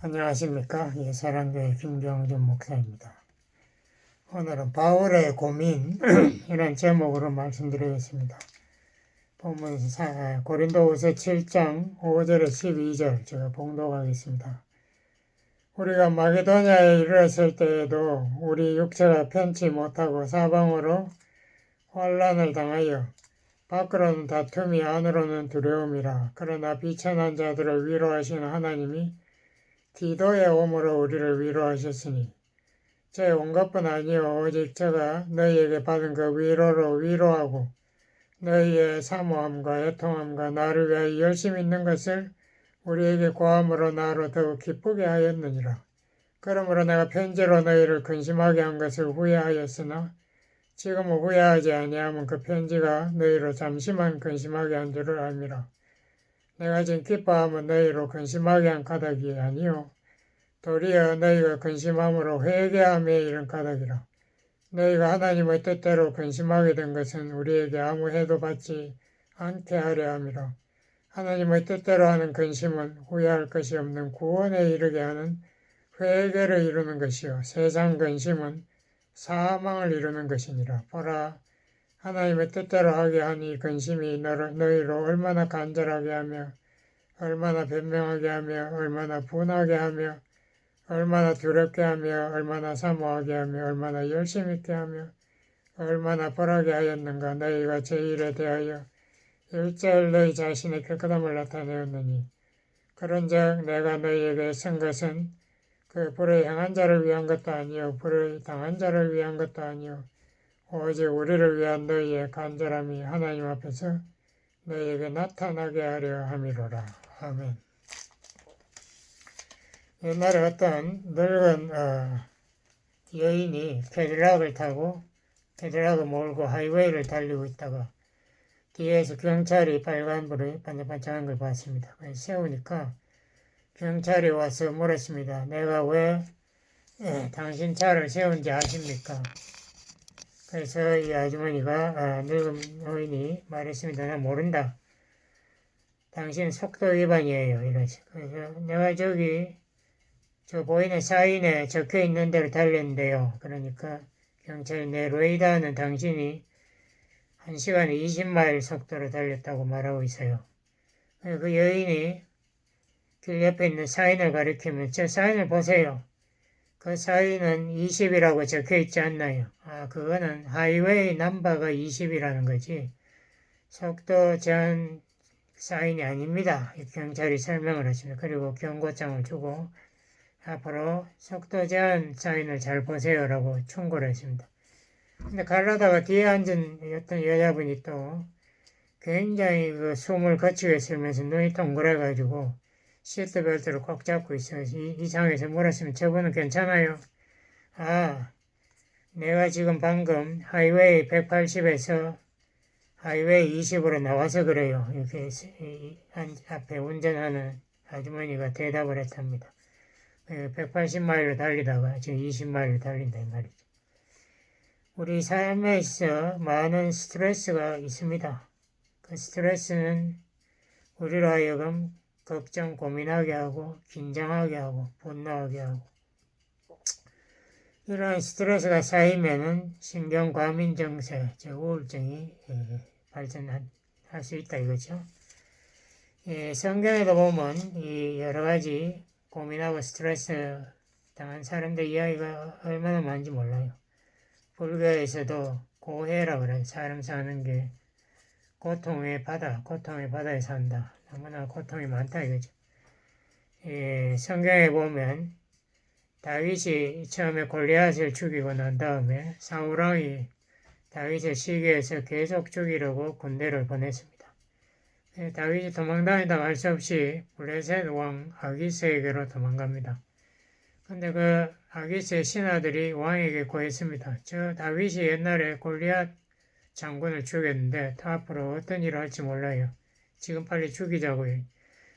안녕하십니까. 예사랑교회 김경준 목사입니다. 오늘은 바울의 고민 이런 제목으로 말씀드리겠습니다. 본문 고린도후서 7장 5절에 12절 제가 봉독하겠습니다. 우리가 마게도냐에 이르렀을 때에도 우리 육체가 편치 못하고 사방으로 환난을 당하여 밖으로는 다툼이 안으로는 두려움이라. 그러나 비천한 자들을 위로하시는 하나님이 디도의 오므로 우리를 위로하셨으니 제 온것뿐 아니요 오직 저가 너희에게 받은 그 위로로 위로하고 너희의 사모함과 애통함과 나를 위하여 열심히 있는 것을 우리에게 고함으로 나로 더욱 기쁘게 하였느니라. 그러므로 내가 편지로 너희를 근심하게 한 것을 후회하였으나 지금은 후회하지 아니하면 그 편지가 너희로 잠시만 근심하게 한 줄을 알미라. 내가 지금 기뻐하면 너희로 근심하게 한 까닭이 아니요 도리어 너희가 근심함으로 회개함에 이른 까닭이라. 너희가 하나님의 뜻대로 근심하게 된 것은 우리에게 아무 해도 받지 않게 하려 함이라. 하나님의 뜻대로 하는 근심은 후회할 것이 없는 구원에 이르게 하는 회개를 이루는 것이요 세상 근심은 사망을 이루는 것이니라. 보라, 하나님의 뜻대로 하게 하니 근심이 너희로 얼마나 간절하게 하며 얼마나 변명하게 하며 얼마나 분하게 하며 얼마나 두렵게 하며 얼마나 사모하게 하며 얼마나 열심 있게 하며 얼마나 벌하게 하였는가. 너희가 제 일에 대하여 일절 너희 자신의 깨끗함을 나타내었느니 그런즉 내가 너희에게 쓴 것은 그 불의 행한 자를 위한 것도 아니요 불의 당한 자를 위한 것도 아니요 오직 우리를 위한 너희의 간절함이 하나님 앞에서 너희에게 나타나게 하려 함이로라. 아멘. 옛날에 어떤 늙은 여인이 캐딜락을 타고 캐딜락을 몰고 하이웨이를 달리고 있다가 뒤에서 경찰이 빨간불을 반짝반짝한 걸 봤습니다. 그래서 세우니까 경찰이 와서 물었습니다. 내가 왜 당신 차를 세운지 아십니까? 그래서 이 아주머니가 늙은 여인이 말했습니다. 나 모른다. 당신 속도 위반이에요. 이러시. 그래서 내가 저 보이는 사인에 적혀 있는 대로 달렸는데요. 그러니까 경찰이 내 레이더는 당신이 1시간에 20마일 속도로 달렸다고 말하고 있어요. 그 여인이 길 옆에 있는 사인을 가리키면 저 사인을 보세요. 그 사인은 20이라고 적혀 있지 않나요? 그거는 하이웨이 넘버가 20이라는 거지. 속도 제한 사인이 아닙니다. 경찰이 설명을 했습니다. 그리고 경고장을 주고 앞으로 속도 제한 사인을 잘 보세요라고 충고를 했습니다. 근데 가려다가 뒤에 앉은 어떤 여자분이 또 굉장히 그 숨을 거치게 쓰면서 눈이 동그래가지고 시트벨트를 꽉 잡고 있어요. 이상해서 물었으면 저분은 괜찮아요? 내가 지금 방금 하이웨이 180에서 하이웨이 20으로 나와서 그래요. 이렇게 앞에 운전하는 아주머니가 대답을 했답니다. 180마일로 달리다가 지금 20마일로 달린다 이 말이죠. 우리 삶에 있어 많은 스트레스가 있습니다. 그 스트레스는 우리로 하여금 걱정, 고민하게 하고 긴장하게 하고 분노하게 하고 이런 스트레스가 쌓이면은 신경과민증세, 우울증이 발전할 수 있다 이거죠. 성경에도 보면 이 여러 가지 고민하고 스트레스 당한 사람들 이야기가 얼마나 많은지 몰라요. 불교에서도 고해라 그래요. 사람 사는 게 고통의 바다에 산다. 너무나 고통이 많다 이거죠. 성경에 보면 다윗이 처음에 골리앗을 죽이고 난 다음에 사울왕이 다윗의 시기에서 계속 죽이려고 군대를 보냈습니다. 다윗이 도망다니다 할 수 없이 블레셋 왕 아기스에게로 도망갑니다. 근데 그 아기스의 신하들이 왕에게 고했습니다. 저 다윗이 옛날에 골리앗 장군을 죽였는데 앞으로 어떤 일을 할지 몰라요. 지금 빨리 죽이자고요.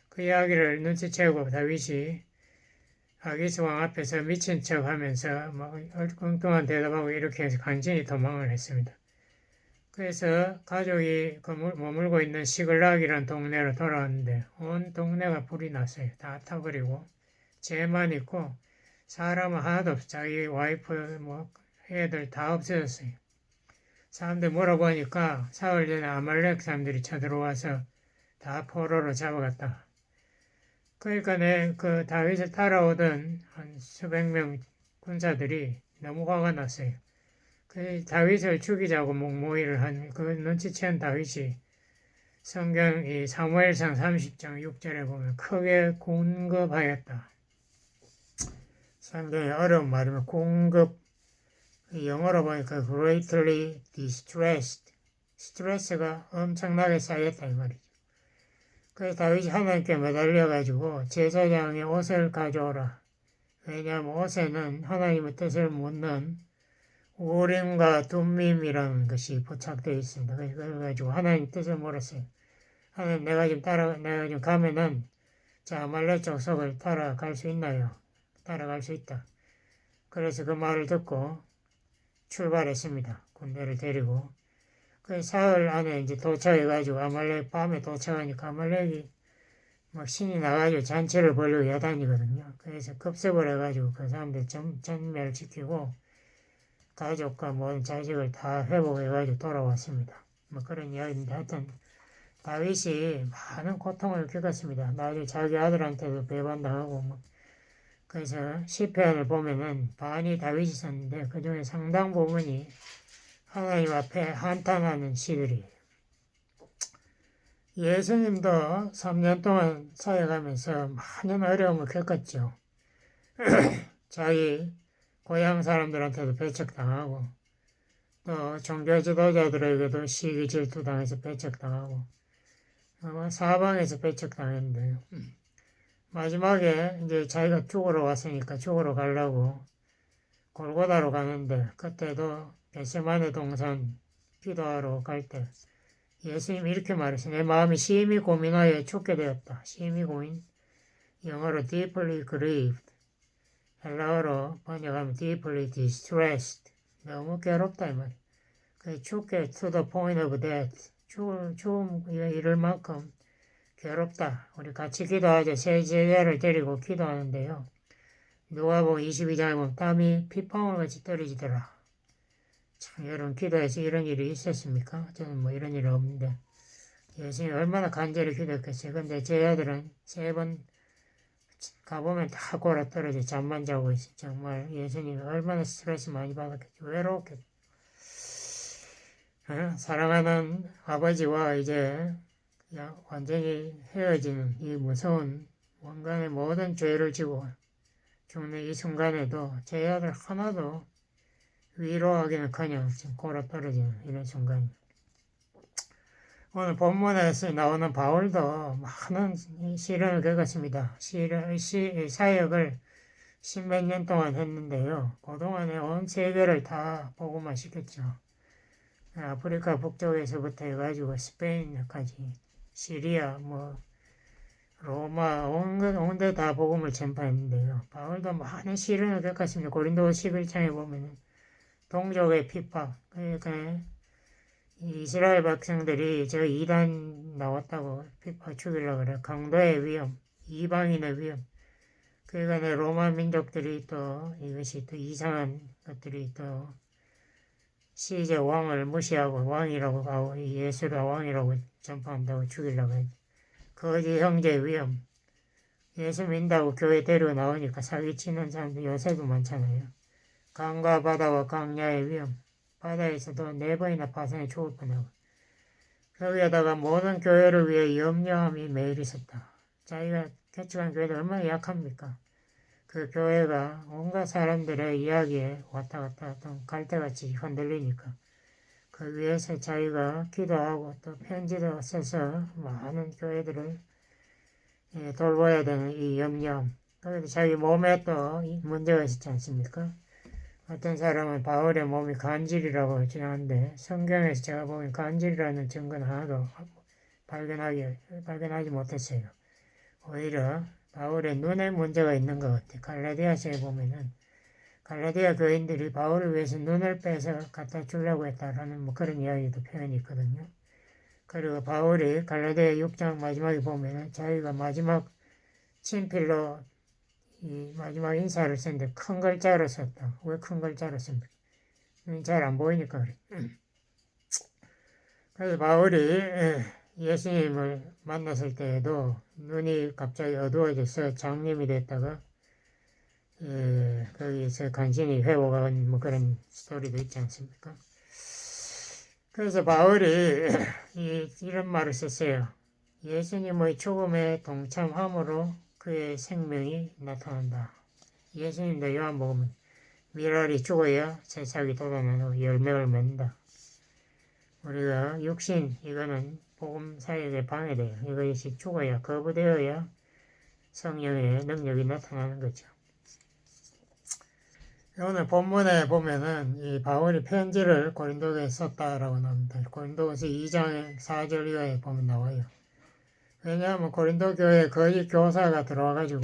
그 이야기를 눈치채고 다윗이 아기스 왕 앞에서 미친 척 하면서 엉뚱한 대답하고 이렇게 해서 간신히 도망을 했습니다. 그래서 가족이 머물고 있는 시글락이라는 동네로 돌아왔는데 온 동네가 불이 났어요. 다 타버리고 쟤만 있고 사람은 하나도 없어. 자기 와이프 뭐 애들 다 없어졌어요. 사람들 물어보니까 사흘 전에 아말렉 사람들이 쳐들어와서 다 포로로 잡아갔다. 그러니까 그 다윗을 따라오던 한 수백 명 군사들이 너무 화가 났어요. 그 다윗을 죽이자고 모의를 한 그 눈치챈 다윗이 성경 이 사무엘상 30장 6절에 보면 크게 공급하였다. 상당히 어려운 말이면 공급, 영어로 보니까 greatly distressed, 스트레스가 엄청나게 쌓였다 이 말이죠. 그래서 다윗이 하나님께 매달려가지고 제사장의 옷을 가져오라. 왜냐하면 옷에는 하나님의 뜻을 묻는 우림과 둠밈이라는 것이 부착되어 있습니다. 그래가지고 하나님 뜻을 물었어요. 하나님 내가 지금 가면은 자 아말렉 족속을 따라갈 수 있나요? 따라갈 수 있다. 그래서 그 말을 듣고 출발했습니다. 군대를 데리고. 그 사흘 안에 이제 도착해가지고 아말렉 밤에 도착하니까 아말렉이 막 신이 나가지고 잔치를 벌리고 야단이거든요. 그래서 급습을 해가지고 그 사람들 전멸시키고 가족과 모든 자식을 다 회복해가지고 돌아왔습니다. 뭐 그런 이야기인데 하여튼 다윗이 많은 고통을 겪었습니다. 나중에 자기 아들한테도 배반당하고 뭐 그래서 시편을 보면은 반이 다윗이 썼는데 그 중에 상당 부분이 하나님 앞에 한탄하는 시들이에요. 예수님도 3년 동안 사역하면서 많은 어려움을 겪었죠. 자기 고향 사람들한테도 배척당하고 또 종교 지도자들에게도 시기 질투당해서 배척당하고 사방에서 배척당했는데요. 마지막에 이제 자기가 죽으러 왔으니까 죽으러 가려고 골고다로 가는데 그때도 겟세마네 동산 기도하러 갈 때 예수님이 이렇게 말했어요. 내 마음이 심히 고민하여 죽게 되었다. 심히 고민. 영어로 deeply grieved. 헬라어로 번역하면 deeply distressed. 너무 괴롭다 이 말이에요. 그 죽게 to the point of death. 죽음 이를 만큼 괴롭다. 우리 같이 기도하자. 세 제자를 데리고 기도하는데요. 누가복음 22장에 보면 땀이 핏방울 같이 떨어지더라. 참 여러분 기도해서 이런 일이 있었습니까? 저는 뭐 이런 일이 없는데 예수님이 얼마나 간절히 기도했겠어요. 근데 제 아들은 3번 가보면 다 골아 떨어져 잠만 자고 있어요. 정말 예수님이 얼마나 스트레스 많이 받았겠죠. 외로웠겠죠. 사랑하는 아버지와 이제 완전히 헤어지는 이 무서운 원간의 모든 죄를 지고 죽는 이 순간에도 제 아들 하나도 위로하기는커녕 지금 골아 떨어지는 이런 순간. 오늘 본문에서 나오는 바울도 많은 시련을 겪었습니다. 사역을 10몇 년 동안 했는데요. 그동안에 온 세계를 다 복음화 시켰죠. 아프리카 북쪽에서부터 해가지고 스페인까지, 시리아, 로마, 온 데 다 복음을 전파했는데요. 바울도 많은 시련을 겪었습니다. 고린도서 11장에 보면은 동족의 핍박, 그러니까 이스라엘 백성들이 저 이단 나왔다고 핍박 죽이려고 그래. 강도의 위험, 이방인의 위험. 그러니까 로마 민족들이 또 이것이 또 이상한 것들이 또 시제 왕을 무시하고 왕이라고 하고 예수가 왕이라고 전파한다고 죽이려고 해. 거지 형제의 위험. 예수 믿는다고 교회 데리고 나오니까 사기치는 사람들 요새도 많잖아요. 강과 바다와 강야의 위험. 바다에서도 4번이나 파생해 죽을 뻔하고. 거기에다가 모든 교회를 위해 염려함이 매일 있었다. 자기가 개척한 교회도 얼마나 약합니까? 그 교회가 온갖 사람들의 이야기에 왔다 갔다 하던 갈대같이 흔들리니까 그 위에서 자기가 기도하고 또 편지도 써서 많은 교회들을 돌봐야 되는 이 염려함. 그래도 자기 몸에 또 문제가 있었지 않습니까? 어떤 사람은 바울의 몸이 간질이라고 주장하는데 성경에서 제가 보면 간질이라는 증거는 하나도 발견하지 못했어요. 오히려 바울의 눈에 문제가 있는 것 같아요. 갈라디아서에 보면은 갈라디아 교인들이 바울을 위해서 눈을 빼서 갖다 주려고 했다라는 그런 이야기도 표현이 있거든요. 그리고 바울이 갈라디아 6장 마지막에 보면은 자기가 마지막 친필로 이 마지막 인사를 썼는데 큰 글자로 썼다. 왜 큰 글자로 씁니까? 잘 안 보이니까 그래. 그래서 바울이 예수님을 만났을 때에도 눈이 갑자기 어두워져서 장님이 됐다가 거기서 간신히 회복한 뭐 그런 스토리도 있지 않습니까? 그래서 바울이 이런 말을 썼어요. 예수님의 죽음에 동참함으로 그의 생명이 나타난다. 예수님도 요한복음 미랄이 죽어야 새싹이 돋아나고 열매를 맺는다. 우리가 육신 이거는 복음 사역에 방해돼요. 이것이 죽어야 거부되어야 성령의 능력이 나타나는 거죠. 오늘 본문에 보면은 이 바울이 편지를 고린도교에 썼다라고 나옵니다. 고린도서 2장 4절 이하에 보면 나와요. 왜냐하면 고린도 교회에 거짓 교사가 들어와가지고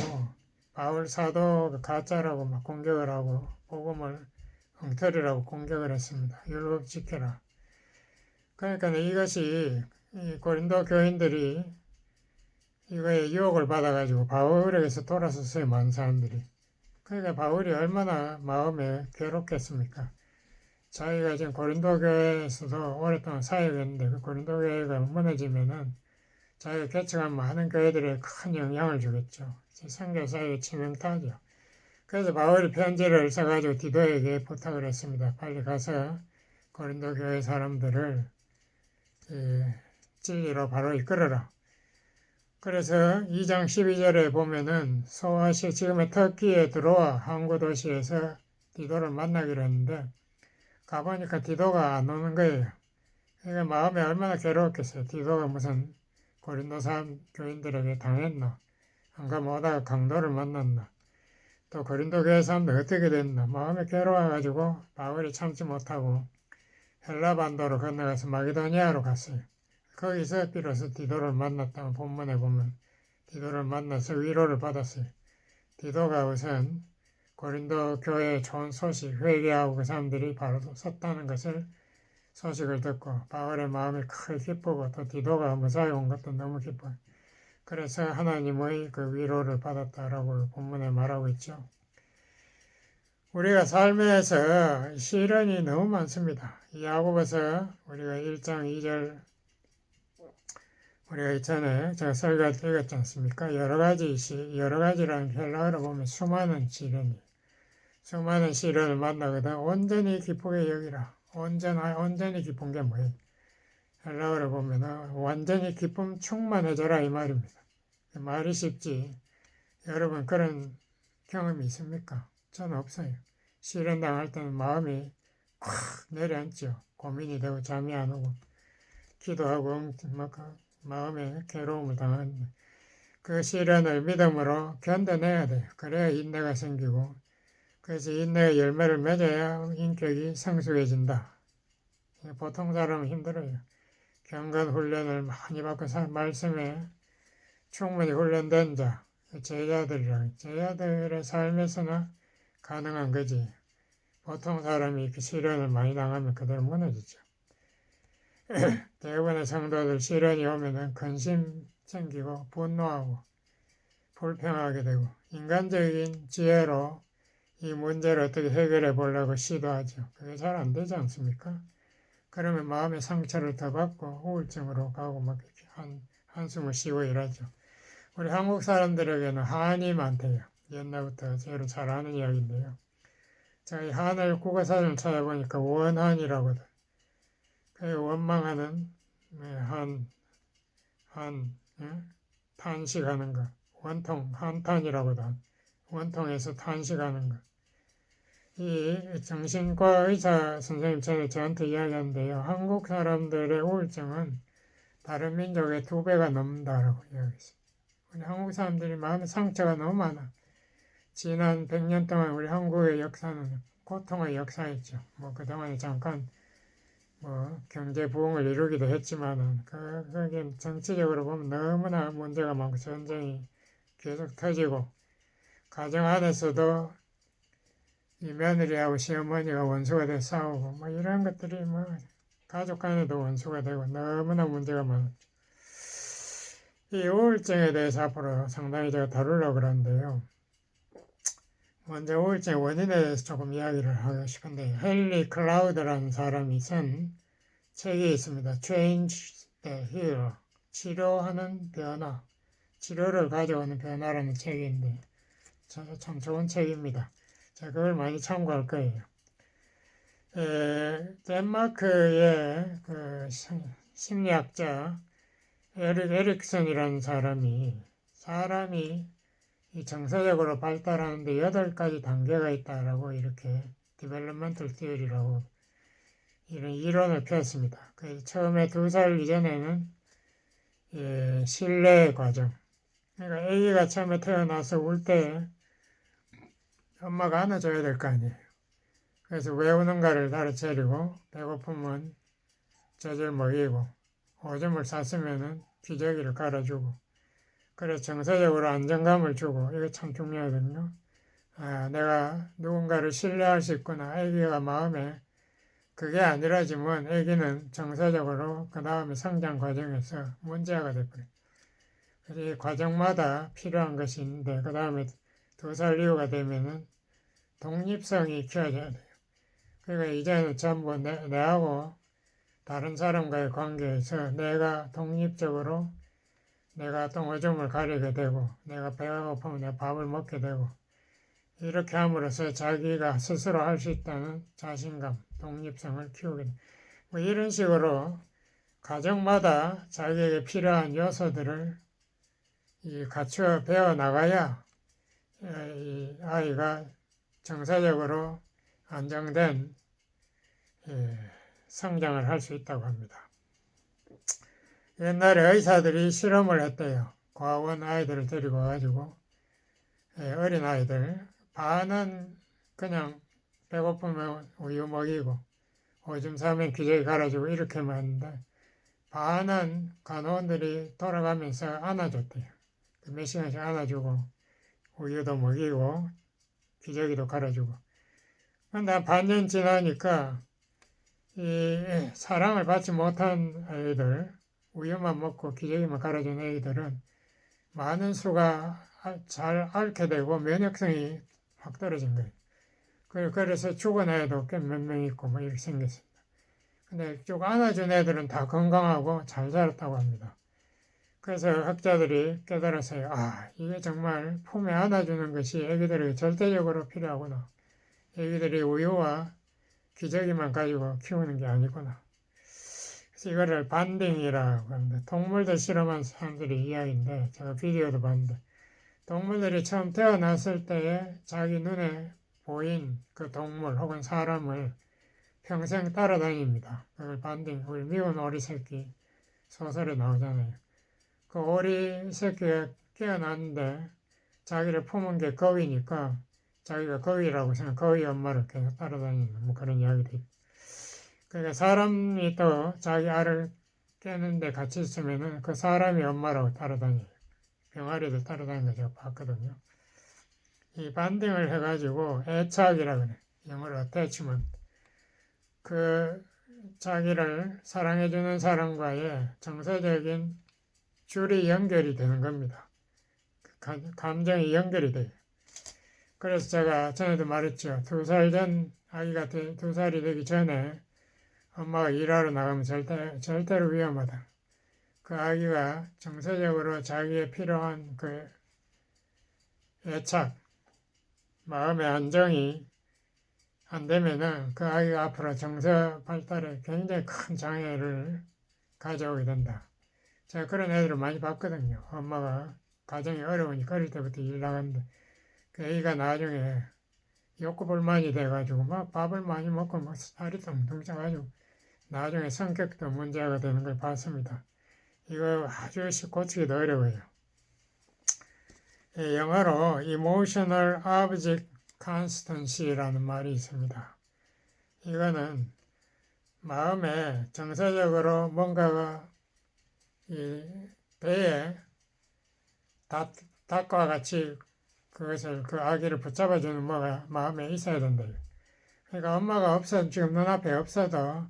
바울 사도 가짜라고 막 공격을 하고 복음을 엉터리라고 공격을 했습니다. 율법 지켜라. 그러니까 이것이 고린도 교인들이 이거에 유혹을 받아가지고 바울에게서 돌아섰어요. 많은 사람들이. 그러니까 바울이 얼마나 마음에 괴롭겠습니까? 자기가 지금 고린도 교회에서도 오랫동안 사역했는데 그 고린도 교회가 무너지면은 자기가 개척한 많은 교회들에 큰 영향을 주겠죠. 선교사역에 치명타죠. 그래서 바울이 편지를 써가지고 디도에게 부탁을 했습니다. 빨리 가서 고린도 교회 사람들을 진리로 바로 이끌어라. 그래서 2장 12절에 보면은 소아시아 지금의 터키에 들어와 항구 도시에서 디도를 만나기로 했는데 가보니까 디도가 안 오는 거예요. 그러니까 마음이 얼마나 괴로웠겠어요. 디도가 무슨 고린도 사람 교인들에게 당했나? 안 가면 오다가 강도를 만났나? 또 고린도 교회 사람들 어떻게 됐나? 마음이 괴로워가지고 바울이 참지 못하고 헬라 반도로 건너가서 마게도니아로 갔어요. 거기서 비로소 디도를 만났다고 본문에 보면 디도를 만나서 위로를 받았어요. 디도가 우선 고린도 교회에 좋은 소식, 회개하고 그 사람들이 바로 섰다는 것을 소식을 듣고 바울의 마음이 크게 기쁘고 또 디도가 무사히 온 것도 너무 기뻐요. 그래서 하나님의 그 위로를 받았다라고 본문에 말하고 있죠. 우리가 삶에서 시련이 너무 많습니다. 야고보서 우리가 1장 2절 우리가 이전에 제가 설교 읽었지 않습니까? 여러 가지라는 헬라어로 보면 수많은 시련을 만나거든 온전히 기쁘게 여기라. 온전히 기쁜 게 뭐예요? 헬라어로 보면 완전히 기쁨 충만해져라 이 말입니다. 말이 쉽지. 여러분 그런 경험이 있습니까? 저는 없어요. 시련 당할 때는 마음이 콱 내려앉죠. 고민이 되고 잠이 안 오고 기도하고 마음에 괴로움을 당하는데 그 시련을 믿음으로 견뎌내야 돼요. 그래야 인내가 생기고 그래서 인내의 열매를 맺어야 인격이 성숙해진다. 보통 사람은 힘들어요. 경건 훈련을 많이 받고 말씀에 충분히 훈련된 자, 제자들의 삶에서나 가능한 거지. 보통 사람이 이렇게 시련을 많이 당하면 그대로 무너지죠. 대부분의 성도들 시련이 오면은 근심 생기고 분노하고 불평하게 되고 인간적인 지혜로 이 문제를 어떻게 해결해 보려고 시도하죠. 그게 잘 안 되지 않습니까? 그러면 마음의 상처를 더 받고 우울증으로 가고 막 이렇게 한숨을 쉬고 이러죠. 우리 한국 사람들에게는 한이 많대요. 옛날부터 제로 잘 아는 이야기인데요. 저희 한을 국어사전을 찾아보니까 원한이라거든. 그 원망하는 탄식하는 거. 원통, 한탄이라고도 원통에서 탄식하는 거. 이 정신과 의사 선생님 전에 저한테 이야기하는데요. 한국 사람들의 우울증은 다른 민족의 2배가 넘는다라고 이야기했어요. 우리 한국 사람들이 마음에 상처가 너무 많아. 지난 100년 동안 우리 한국의 역사는 고통의 역사였죠. 뭐 그동안에 잠깐 경제 부흥을 이루기도 했지만은 그게 정치적으로 보면 너무나 문제가 많고 전쟁이 계속 터지고 가정 안에서도 이 며느리하고 시어머니가 원수가 돼 싸우고 뭐 이런 것들이 가족 간에도 원수가 되고 너무나 문제가 많았죠. 이 우울증에 대해서 앞으로 상당히 제가 다루려고 그러는데요. 먼저 우울증 원인에 대해서 조금 이야기를 하고 싶은데, 헨리 클라우드라는 사람이 쓴 책이 있습니다. Change the Hero. 치료하는 변화. 치료를 가져오는 변화라는 책인데, 참 좋은 책입니다. 제가 그걸 많이 참고할 거예요. 덴마크의 그 심리학자 에릭슨이라는 사람이 이 정서적으로 발달하는데 8가지 단계가 있다라고 이렇게 디벨롭먼털 티어리라고 이런 이론을 폈습니다. 처음에 2살 이전에는 신뢰 과정. 그러니까 아기가 처음에 태어나서 울 때 엄마가 안아줘야 될 거 아니에요. 그래서 왜 우는가를 가르쳐주고 배고프면 젖을 먹이고 오줌을 쌌으면은 기저귀를 갈아주고 그래서 정서적으로 안정감을 주고 이게 참 중요하거든요. 아, 내가 누군가를 신뢰할 수 있구나. 아기가 마음에 그게 아니라지만 아기는 정서적으로 그 다음에 성장 과정에서 문제가 돼버려요. 그래서 이 과정마다 필요한 것이 있는데 그 다음에 2살 이후가 되면은 독립성이 키워져야 돼요. 그러니까 이제는 전부 내하고 다른 사람과의 관계에서 내가 독립적으로 내가 똥오줌을 가리게 되고 내가 배가 고프면 내가 밥을 먹게 되고 이렇게 함으로써 자기가 스스로 할 수 있다는 자신감, 독립성을 키우게 됩니다. 뭐 이런 식으로 가정마다 자기에게 필요한 요소들을 갖추어 배워 나가야 이 아이가 정서적으로 안정된 성장을 할 수 있다고 합니다. 옛날에 의사들이 실험을 했대요. 과원 아이들을 데리고 와가지고 어린 아이들 반은 그냥 배고프면 우유 먹이고 오줌 싸면 기저귀 갈아주고 이렇게만 했는데 반은 간호원들이 돌아가면서 안아줬대요. 몇 시간씩 안아주고 우유도 먹이고 기저귀도 갈아주고. 근데 반년 지나니까 이 사랑을 받지 못한 아이들, 우유만 먹고 기저귀만 갈아준 아이들은 많은 수가 잘 앓게 되고 면역성이 확 떨어진 거예요. 그래서 죽은 애도 꽤 몇 명 있고 뭐 이렇게 생겼습니다. 근데 쭉 안아준 애들은 다 건강하고 잘 자랐다고 합니다. 그래서 학자들이 깨달았어요. 아, 이게 정말 품에 안아주는 것이 애기들에게 절대적으로 필요하구나. 애기들이 우유와 기저귀만 가지고 키우는 게 아니구나. 그래서 이거를 반딩이라고 합니다. 동물들 실험한 사람들의 이야기인데 제가 비디오도 봤는데 동물들이 처음 태어났을 때에 자기 눈에 보인 그 동물 혹은 사람을 평생 따라다닙니다. 그걸 반딩, 우리 미운 오리 새끼 소설에 나오잖아요. 그 오리 새끼가 깨어났는데 자기를 품은 게 거위니까 자기가 거위라고 생각, 거위 엄마를 계속 따라다니는 뭐 그런 이야기도 있고. 그러니까 사람이 또 자기 알을 깨는데 같이 있으면은 그 사람이 엄마라고 따라다녀요. 병아리도 따라다니는 거 제가 봤거든요. 이 반딩을 해가지고 애착이라 그래. 영어로 attachment. 그 자기를 사랑해주는 사람과의 정서적인 줄이 연결이 되는 겁니다. 감정이 연결이 돼요. 그래서 제가 전에도 말했죠. 2살 전 아기가 2살이 되기 전에 엄마가 일하러 나가면 절대로 위험하다. 그 아기가 정서적으로 자기의 필요한 그 애착, 마음의 안정이 안 되면은 그 아이가 앞으로 정서 발달에 굉장히 큰 장애를 가져오게 된다. 제가 그런 애들을 많이 봤거든요. 엄마가 가정이 어려우니까 어릴 때부터 일 나갔는데 그 애가 나중에 욕구불만이 돼가지고 막 밥을 많이 먹고 막 살이 둥둥 쪄가지고 나중에 성격도 문제가 되는 걸 봤습니다. 이거 아주 고치기도 어려워요. 영어로 emotional object constancy라는 말이 있습니다. 이거는 마음에 정서적으로 뭔가가 이 배에 닭과 같이 그것을 그 아기를 붙잡아주는 뭐가 마음에 있어야 된다. 그러니까 엄마가 없어 지금 눈앞에 없어도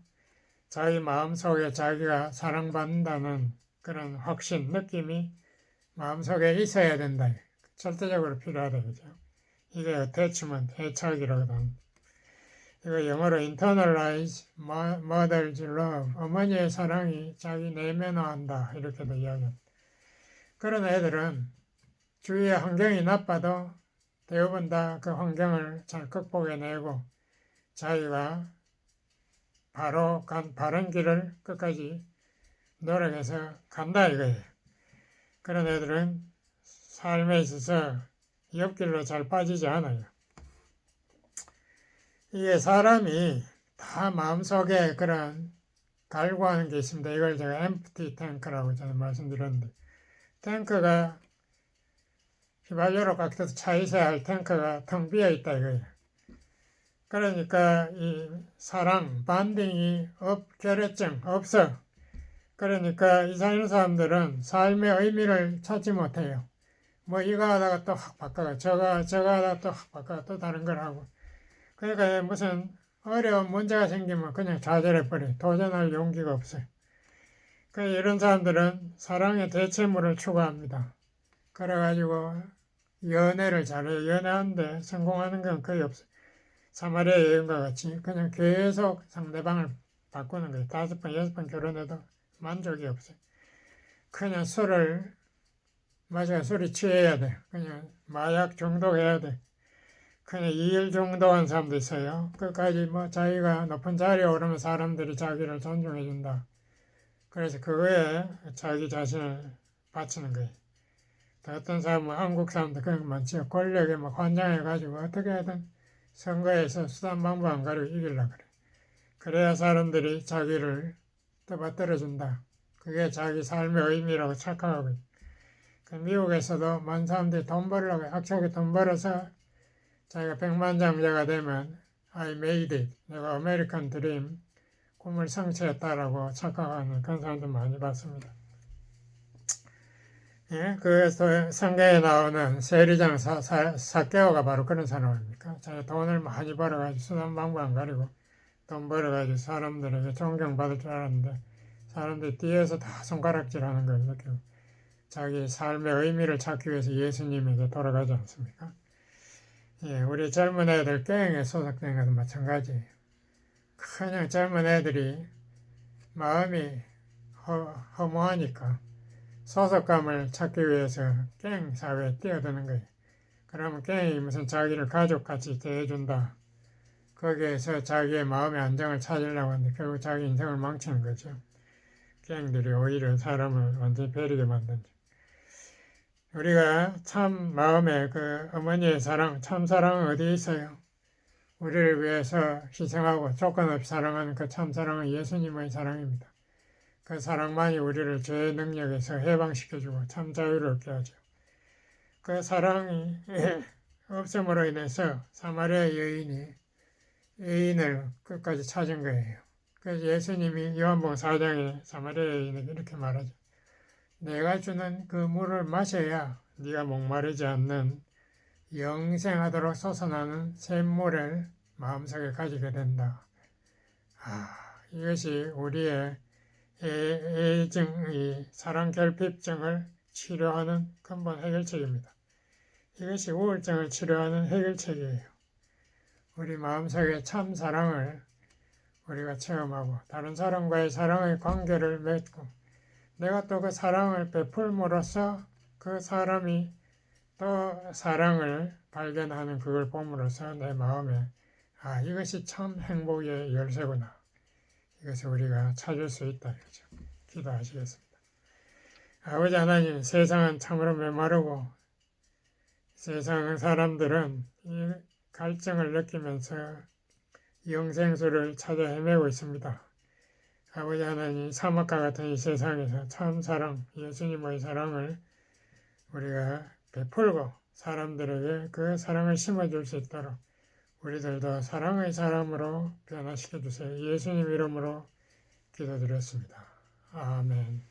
자기 마음속에 자기가 사랑받는다는 그런 확신, 느낌이 마음속에 있어야 된다. 절대적으로 필요하다. 그죠? 이게 attachment, 애착이라거든. 이거 영어로 internalize mother's love, 어머니의 사랑이 자기 내면화한다 이렇게도 이야기합니다. 그런 애들은 주위의 환경이 나빠도 대부분 다 그 환경을 잘 극복해내고 자기가 바로 바른 길을 끝까지 노력해서 간다 이거예요. 그런 애들은 삶에 있어서 옆길로 잘 빠지지 않아요. 이게 사람이 다 마음속에 그런 갈구하는 게 있습니다. 이걸 제가 empty tank라고 저는 말씀드렸는데, 탱크가 휘발유로 꽉 차 있어야 할 탱크가 텅 비어 있다 이거예요. 그러니까 이 사랑, 반딩이 결여증 없어. 그러니까 이런 사람들은 삶의 의미를 찾지 못해요. 뭐 이거 하다가 또 확 바꿔가, 저거 하다가 또 확 바꿔가, 또 다른 걸 하고. 그러니까 무슨 어려운 문제가 생기면 그냥 좌절해버려. 도전할 용기가 없어요. 이런 사람들은 사랑의 대체물을 추구합니다. 그래가지고 연애를 잘해요. 연애하는데 성공하는 건 거의 없어요. 사마리아 여인과 같이 그냥 계속 상대방을 바꾸는 거예요. 5번, 6번 결혼해도 만족이 없어요. 그냥 술을 마시고 술이 취해야 돼. 그냥 마약 중독해야 돼. 그냥 2일 중독한 사람도 있어요. 끝까지 뭐 자기가 높은 자리에 오르면 사람들이 자기를 존중해준다. 그래서 그거에 자기 자신을 바치는 거예요. 또 어떤 사람은 한국 사람도 그런 거 많죠. 권력에 막 환장해가지고 어떻게든 선거에서 수단 방법 안 가리고 이기려고 그래. 그래야 사람들이 자기를 떠받들어준다. 그게 자기 삶의 의미라고 착각하고 있어요. 미국에서도 많은 사람들이 돈 벌려고 학교에 돈 벌어서 자기가 백만장자가 되면 I made it, 내가 아메리칸 드림, 꿈을 성취했다라고 착각하는 그런 사람들 많이 봤습니다. 예, 그래서 성경에 나오는 세리장 사개오가 바로 그런 사람입니까? 자기 돈을 많이 벌어가지고 수단 방법 안 가리고 돈 벌어가지고 사람들에게 존경받을 줄 알았는데 사람들이 뒤에서 다 손가락질하는 걸 느끼고 자기 삶의 의미를 찾기 위해서 예수님에게 돌아가지 않습니까? 예, 우리 젊은 애들 갱에 소속된 것도 마찬가지예요. 그냥 젊은 애들이 마음이 허무하니까 소속감을 찾기 위해서 갱 사회에 뛰어드는 거예요. 그러면 갱이 무슨 자기를 가족같이 대해준다. 거기에서 자기의 마음의 안정을 찾으려고 하는데 결국 자기 인생을 망치는 거죠. 갱들이 오히려 사람을 완전히 베리게 만든다. 우리가 참 마음에 그 어머니의 사랑, 참 사랑은 어디에 있어요? 우리를 위해서 희생하고 조건 없이 사랑하는 그 참 사랑은 예수님의 사랑입니다. 그 사랑만이 우리를 죄의 능력에서 해방시켜주고 참 자유를 얻게 하죠. 그 사랑이 없음으로 인해서 사마리아 여인이 애인을 끝까지 찾은 거예요. 그래서 예수님이 요한복음 4장에 사마리아 여인에게 이렇게 말하죠. 내가 주는 그 물을 마셔야 네가 목마르지 않는 영생하도록 솟아나는 샘물을 마음속에 가지게 된다. 이것이 우리의 애증, 사랑 결핍증을 치료하는 근본 해결책입니다. 이것이 우울증을 치료하는 해결책이에요. 우리 마음속에 참 사랑을 우리가 체험하고 다른 사람과의 사랑의 관계를 맺고 내가 또 그 사랑을 베풀므로써 그 사람이 또 사랑을 발견하는 그걸 봄으로써 내 마음에 이것이 참 행복의 열쇠구나. 이것을 우리가 찾을 수 있다. 이거죠. 기도하시겠습니다. 아버지 하나님, 세상은 참으로 메마르고 세상 사람들은 이 갈증을 느끼면서 영생수를 찾아 헤매고 있습니다. 아버지 하나님, 사막과 같은 이 세상에서 참 사랑, 예수님의 사랑을 우리가 베풀고 사람들에게 그 사랑을 심어줄 수 있도록 우리들도 사랑의 사람으로 변화시켜 주세요. 예수님 이름으로 기도드렸습니다. 아멘.